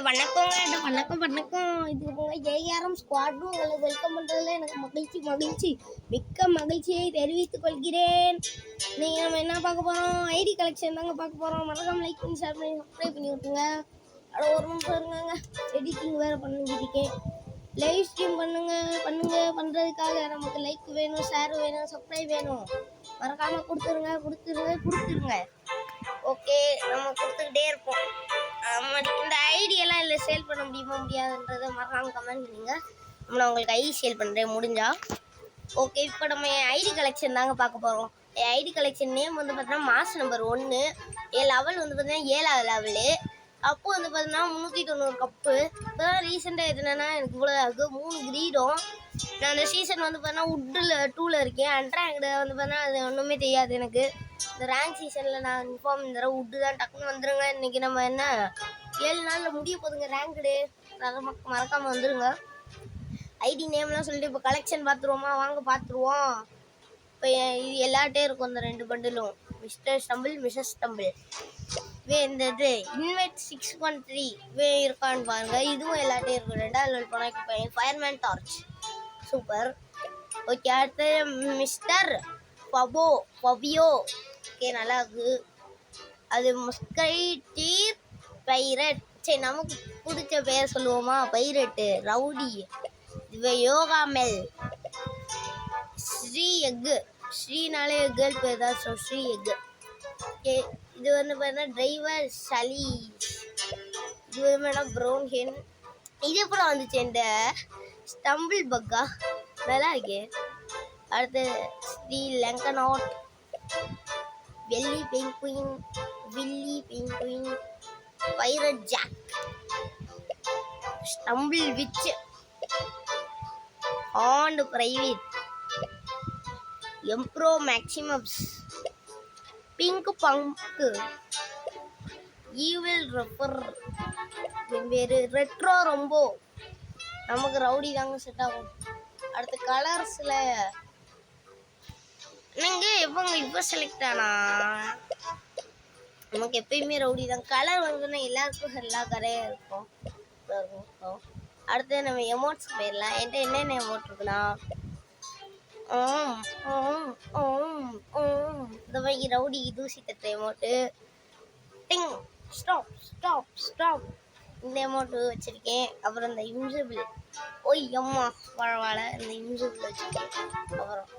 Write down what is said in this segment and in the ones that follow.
வணக்கம். இது ஏஆர்எம் ஸ்குவாட்டும் உங்களை வெல்கம் பண்ணுறதுல எனக்கு மகிழ்ச்சி மிக்க மகிழ்ச்சியை தெரிவித்துக் கொள்கிறேன். நீங்கள் நம்ம என்ன பார்க்க போகிறோம்? ஐடி கலெக்ஷன் தாங்க பார்க்க போகிறோம். மறக்காம லைக் பண்ணி ஷேர் பண்ணி சப்ஸ்கிரைப் பண்ணி விட்டுருங்க. அட ஒரு நிமிஷம் இருங்க, எடிட்டிங் வேறு பண்ணிக்கிட்டேன். லைவ் ஸ்ட்ரீம் பண்ணுறதுக்காக நமக்கு லைக் வேணும், ஷேர் வேணும், சப்ஸ்கிரைப் வேணும். மறக்காமல் கொடுத்துருங்க. ஓகே, நம்ம கொடுத்துக்கிட்டே இருப்போம். இந்த ஐடியெல்லாம் இல்லை சேல் பண்ண முடியாதுன்றதை மறக்காமல் கமெண்ட் பண்ணுங்க. நான் உங்களுக்கு ஐடி சேல் பண்ணுறேன் முடிஞ்சா. ஓகே, இப்போ நம்ம ஐடி கலெக்ஷன் தாங்க பார்க்க போகிறோம். என் ஐடி கலெக்ஷன் நேம் வந்து பார்த்தீங்கன்னா மாஸ் நம்பர் 1. என் லெவல் வந்து பார்த்தீங்கன்னா 7வது லெவலு. அப்போ வந்து பார்த்தீங்கன்னா 390 கப்பு. இப்போ தான் ரீசெண்டாக எதுனா எனக்கு இவ்வளோ ஆகுது 3 கிரீடும். நான் அந்த சீசன் வந்து பார்த்தீங்கன்னா உட்டில் 2ல் இருக்கேன். அன்ட்ராங்கடு வந்து பார்த்தீங்கன்னா அது ஒன்றுமே தெரியாது எனக்கு. இந்த ரேங்க் சீசனில் நான் இன்ஃபார்ம் இந்த தடவை உட்டு தான் டக்குன்னு வந்துடுங்க. இன்றைக்கி நம்ம என்ன 7 நாளில் முடிய போதுங்க ரேங்க்டு. மறக்காமல் வந்துடுங்க. ஐடி நேம்லாம் சொல்லிட்டு இப்போ கலெக்ஷன் பார்த்துருவோமா? வாங்க பார்த்துருவோம். இப்போ இது எல்லாட்டே இருக்கும் இந்த 2 பண்டிலும். Mister Stumble, Mrs Stumble. இந்த இது இன்வெட் 613 இருக்கான்னு பாருங்கள். இதுவும் எல்லாட்டே இருக்கும். 2வது லெவல் போனால் இப்போ ஃபயர்மேன் டார்ச் சூப்பர். ஓகே, அடுத்து மிஸ்டர் பவியோ. ஓகே, நல்லா இருக்குது. அது முஸ்கைட்டீர் பைரட். சரி, நமக்கு பிடிச்ச பேர் சொல்லுவோமா? பைரட்டு, ரவுடி, யோகாமெல், ஸ்ரீ எக்கு. ஸ்ரீனாலே கேர்ள் பேர் தான். So Sri egg. ஓகே, இது வந்து பார்த்தீங்கன்னா டிரைவர் சலி. இது வந்து பார்த்தீங்கன்னா ப்ரௌன் ஹென். இது எப்படி வந்துச்சு இந்த ஸ்டம்பிள் பக்கா? நல்லா இருக்கு. அடுத்து ஸ்ரீ லங்கனாட், Willy penguin, pirate Jack, stumble witch, ஹாண்ட் பிரைவேட், எம்ப்ரோ மேக்சிமம்ஸ், பிங்க் பங்கு, ஈவில் ரெப்பர், வேறு ரெட்ரோ ரொம்ப. நமக்கு ரவுடி தாங்க செட் ஆகும். அடுத்த கலர்ஸில் நீங்கள் இப்போ செலக்ட் ஆனா நமக்கு எப்பயுமே ரவுடி தான். கலர் வந்துன்னா எல்லாருக்கும் எல்லா கரையாக இருக்கும். அடுத்து நம்ம எமோட்ஸ் போயிடலாம். என்கிட்ட என்னென்ன எமோட் இருக்குன்னா இந்த மாதிரி ரவுடி தூசி தட்டுற எமோட்டு, டிங் ஸ்டாப் இந்த எமௌண்ட் வச்சுருக்கேன். அப்புறம் இந்த இன்விசிபிள், ஓய் அம்மா பரவாயில்ல, இந்த இன்விசிபிள் வச்சுருக்கேன். அப்புறம்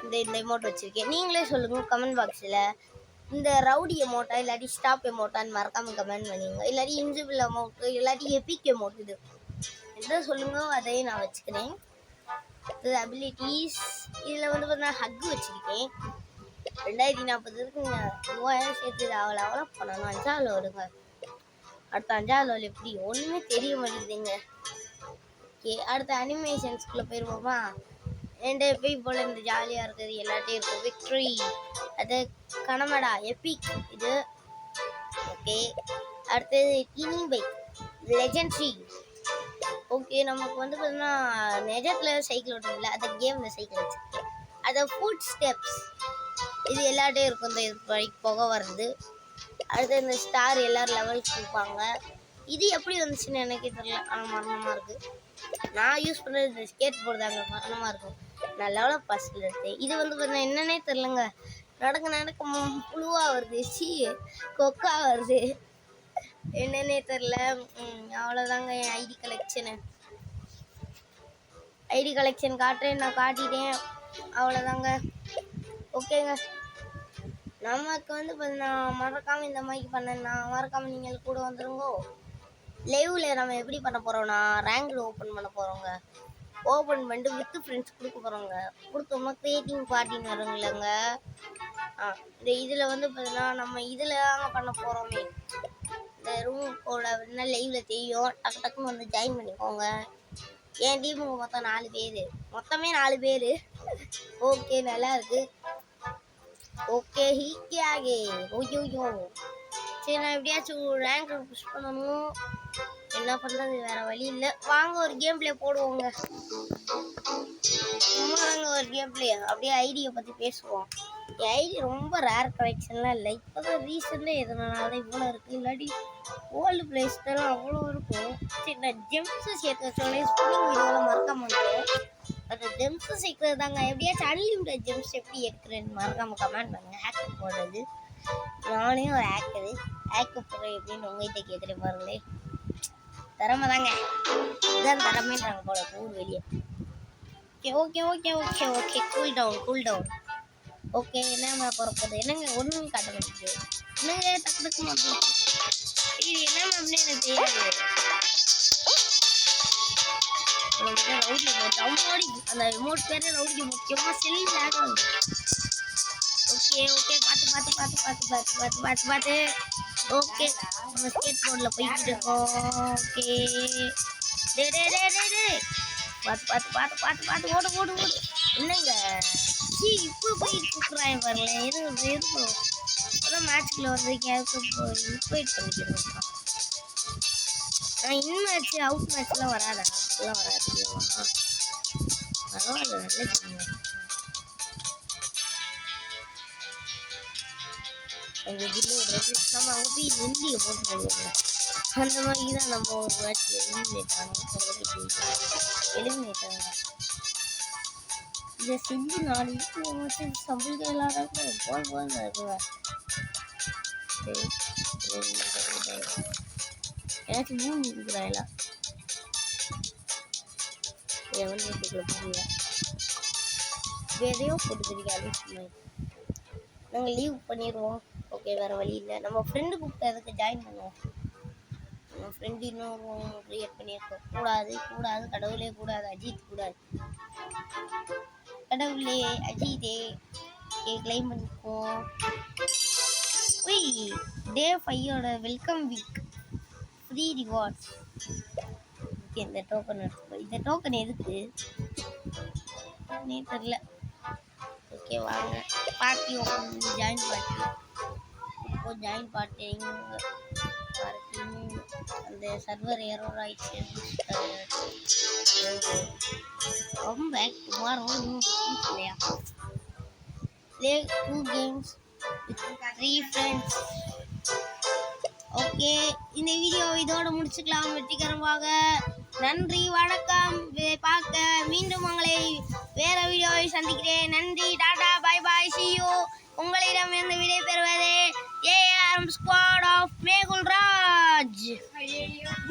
இந்த எமௌண்ட் வச்சுருக்கேன். நீங்களே சொல்லுங்கள் கமெண்ட் பாக்ஸில் இந்த ரவுடி எமௌண்ட்டா இல்லாட்டி ஸ்டாப் எமௌண்ட்டான்னு மறக்காமல் கமெண்ட் பண்ணிடுங்க. இல்லாட்டி இன்விசிபிள் எமௌண்ட்டு இல்லாட்டி எபிக் எமௌண்ட் இது எதை சொல்லுங்கள், அதையும் நான் வச்சுக்கிறேன். இது அபிலிட்டிஸ். இதில் வந்து பார்த்தீங்கன்னா ஹக்கு வச்சுருக்கேன். 2040 இருக்குங்க. 3000 சேர்த்து அவ்வளோ பண்ணணும். 5வது லெவலுங்க. அடுத்த 5வது லெவல் எப்படி ஒன்றுமே தெரிய மாட்டேங்குதுங்க. ஓகே, அடுத்த அனிமேஷன்ஸ்குள்ளே போயிடுவோமா? என்கிட்ட போய் போல் இந்த ஜாலியாக இருக்குது எல்லாத்தையும் இருக்கும். விக்ட்ரி, அது கனமடா எபிக் இது. ஓகே, அடுத்தது டினி பைக் லெஜெண்ட்ரி. ஓகே, நமக்கு வந்து பார்த்தீங்கன்னா நெஜத்தில் சைக்கிள் ஓட்டுறதில்ல, அந்த கேமில் சைக்கிள் வச்சுருக்கேன். அதை ஃபுட் ஸ்டெப்ஸ் இது எல்லாட்டையும் இருக்கும். இந்த இது வரைக்கும் புகை வருது. அடுத்து இந்த ஸ்டார் எல்லோரும் லெவல்ஸ் கொடுப்பாங்க. இது எப்படி வந்துச்சுன்னு எனக்கே தெரியல, ஆனால் மரணமாக இருக்குது. நான் யூஸ் பண்ணுறது இந்த ஸ்கேட் போர்டு தாங்க, மரணமாக இருக்கும். நான் லெவலில் ஃபஸ்ட்டில் எடுத்தேன். இது வந்து பார்த்தீங்கன்னா என்னன்னே தெரிலங்க, நடக்க புழுவாக வருது, கொக்கா வருது, என்னன்னே தெரில. அவ்வளோதாங்க என் ஐடி கலெக்ஷன் காட்டுறேன். நான் காட்டிட்டேன், அவ்வளோதாங்க. ஓகேங்க, நமக்கு வந்து பார்த்தீங்கன்னா மறக்காமல் இந்த மாதிரி பண்ணேன்னா மறக்காமல் நீங்கள் கூட வந்துடுங்கோ. லைவில் நம்ம எப்படி பண்ண போகிறோம்னா ரேங்க் ஓப்பன் பண்ண போகிறோங்க. ஓப்பன் பண்ணிட்டு வித் ஃப்ரெண்ட்ஸ் கொடுக்க போகிறோங்க. கொடுத்தோம்னா கிரியேட்டிங் பார்ட்டின்னு வருங்களேங்க. இந்த இதில் வந்து பார்த்தீங்கன்னா நம்ம இதில் தாங்க பண்ண போகிறோமே. இந்த ரூம் போட என்ன லைவில் தெரியும். டக்குன்னு வந்து ஜாயின் பண்ணிக்கோங்க. என் டீமுக்கு மொத்தம் 4 பேர், மொத்தமே 4 பேர். ஓகே, நல்லா இருக்குது. ஓகே, ஹீக்கியாகே ஓய்யோ. சரி, நான் எப்படியாச்சும் ரேங்க் புஷ் பண்ணணும். என்ன பண்ணுறது, வேறு வழி இல்லை. வாங்க ஒரு கேம் பிளே போடுவோங்க. சும்மா வாங்க ஒரு கேம் பிளே, அப்படியே ஐடியை பற்றி பேசுவோம். ஐடி ரொம்ப ரேர் கலெக்ஷன்லாம் இல்லை. இப்போ தான் ரீசெண்டாக எதனால இவ்வளோ இருக்குது. இல்லாட்டி ஓல்டு பிளேஸ்லாம் அவ்வளோ இருக்கும். சரி, நான் ஜெம்ஸு சேர்த்து வச்சோன்னே ஸ்பின்னிங் வீடியோவில் மறக்காம வந்துடும். அந்த ஜெம்ஸு சேர்க்குறது தாங்க. எப்படியாச்சும் அன்லிமிட்டட் ஜெம்ஸ் எப்படி எடுக்கிறேன்னு மறக்காம கமெண்ட் பண்ணுங்கள். ஹேக்கர் போடுறது நானே ஒரு ஹேக்கரு. ஹேக்கர் போடுறது எப்படின்னு உங்கள்கிட்ட கேட்குறேன் பாருங்களே. திறமை தாங்க, இதுதான் திறமைன்றாங்க போல ஊர் வெளியே. Okay okay okay okay okay cool down. Okay, என்ன போகிறது என்னங்க ஒன்றும் காட்ட மாட்டேங்குது. என்னங்க டக்கு டக்கு மாட்டேங்குது. இது என்ன மேம்னு எனக்கு தெரியாது. ரவுடி மோட் அம்மாடி, அந்த ரிமோட் பேரே ரவுடி முக்கியமாக செல் லேக் ஆகுது. ஓகே ஓகே பார்த்து. ஓகே, நம்ம ஸ்கேட் போர்டில் போய்கிட்டு இருக்கோம். ஓகே டே பார்த்து ஓடு. என்னங்க இப்போ போய் கூப்பிட்றாங்க பாருங்களேன். இருக்கும் இப்போதான் மேட்ச்குள்ளே வந்திருக்கேன். அதுக்கு இன்வைட் பண்ணிக்கிறோம்ப்பா. இன் மேட்ச் அவுட் மேட்ச்லாம் வராதா? அதெல்லாம் வராது. பரவாயில்ல, நல்ல கேம். அங்கே இதில் ஒரு நம்ம அங்கே போய் இந்தியை போட்டு பண்ணிடுவோம். அந்த மாதிரி தான் நம்ம ஒரு மேட்ச்சில் எலிமினேட் ஆனோம். இதை செஞ்சு 4 வீட்டு சம்பளம் எல்லாரும் போதும் இருக்குவேன். எனக்கு மூணு இருக்கிறாங்களா எதையோ போட்டுக்கிறீங்க. நாங்கள் லீவ் பண்ணிடுவோம். ஓகே, வேறு வழி இல்லை. நம்ம ஃப்ரெண்டு கூப்பிட்டு அதுக்கு ஜாயின் பண்ணுவோம். நம்ம ஃப்ரெண்டு இன்னும் க்ரியேட் பண்ணியிருக்கோம். கூடாது கடவுளே கூடாது. அஜித் கூடாது. கடவுளே அஜித்தே கிளைம் பண்ணிப்போம். டே 5ஓட welcome week free rewards. Okay, இந்த டோக்கன் எடுத்துக்கோ. இந்த டோக்கன் எதுக்கு தெரியல. ஓகே, வாங்க பார்ட்டி ஜாயின் பார்ட்டி அந்த சர்வர் எரர் ஆயிடுச்சு. ரொம்ப டுமாரோ இல்லையா? Play 2 games with 3 friends. Okay, இந்த வீடியோ இதோட முடிச்சுக்கலாம் வெற்றிகரமாக. நன்றி, வணக்கம்.